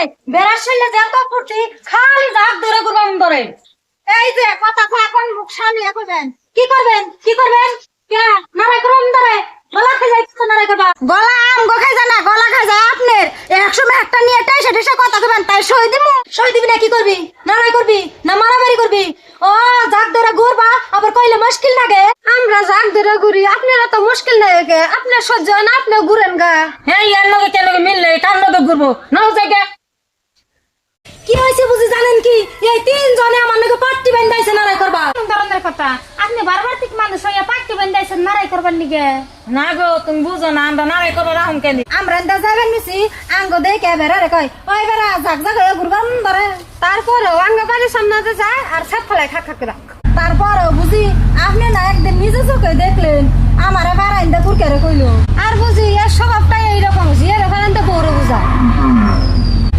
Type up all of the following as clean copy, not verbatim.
নাই বেড়াশিলে যত ফুটি খালি জাগ ধরে গুরবাম ধরে এই যে কথা এখন মুখ সামনে কইবেন কি করবেন কি করবেন কে নারে গুরবাম ধরে গলা খাই যাইতো নারে করবা গলা আম গো খাই জানা গলা খাই যায় আপনার একসময় একটা নিয়ে টাইসে টাইসে কথা কইবেন তাই সই দিবি না কি করবি নারে করবি না মারামারি করবি ও জাগ ধরে ঘুরবা আবার কইলে মুশকিল লাগে আমরা জাগ ধরে ঘুরি আপনারা তো মুশকিল লাগে আপনার সহ্য হয় না আপনি ঘুরেন গা হ্যাঁ এর লগে কেন মিললে কার লগে ঘুরবো নাও জায়গা কি হইছে বুঝি জানেন কি এই তিন জনে আমার লগে পাট্টি বাঁধাইছে নারাই করবা ধরনের কথা আপনি বারবার ঠিক মানুষ হইয়া পাট্টি বাঁধাইছেন নারাই করবার নিগে না গো তুমি বুঝো না আমরা নারাই করবা রাহুম কেন আমরা এন্ডা যাবেন মিছি আঙ্গ দেখে বেরা রে কই ওই বেরা জাগ জাগ হয়ে ঘুরবাম ধরে তারপর আঙ্গ বাড়ির সামনে যায় আর সাত ফলাই খাক খাক রাখ তারপর বুঝি আপনি না একদিন নিজে চোখে দেখলেন আমারে বারাইন্দা কুরকেরে কইলো আর বুঝি এর স্বভাবটাই এইরকম বুঝি এর বারাইন্দা বড় বুঝা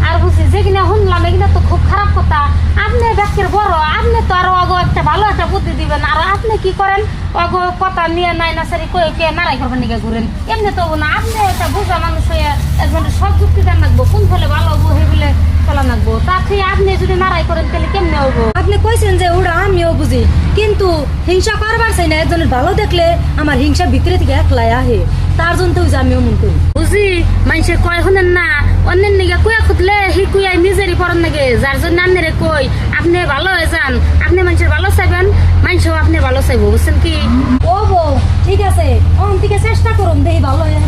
আর বুঝি যেখানে শুনলাম এখানে তো খুব খারাপ কথা আপনি ব্যক্তির বড় আপনি তো আরো অগো একটা ভালো একটা বুদ্ধি দিবেন আর আপনি কি করেন অগো কথা নিয়ে নাই না সারি কয়ে কে নারাই করবেন নিকে ঘুরেন এমনি তো না আপনি একটা বুঝা মানুষ হয়ে একজন সব যুক্তি দেন লাগবো কোন ফলে ভালো হবো সেই বলে চলা লাগবো তার থেকে আপনি যদি নারাই করেন তাহলে কেমনে হবো আপনি কইছেন যে ওরা আমিও বুঝি কিন্তু হিংসা করবার চাই না একজনের ভালো দেখলে আমার হিংসা ভিতরে থেকে একলাই আহে তার জন্য তো আমিও মন করি বুঝি মানুষের কয় শুনেন না অন্যের নিগে কুয়া খুঁজলে হি কুয়াই নিজেরই পড়ার নাগে যার জন্য আপনারে কই আপনি ভালো হয়ে যান আপনি মানুষের ভালো চাইবেন মানুষও আপনি ভালো চাইবো বুঝছেন কি ও বউ ঠিক আছে অন থেকে চেষ্টা করুন দেখি ভালো হয়ে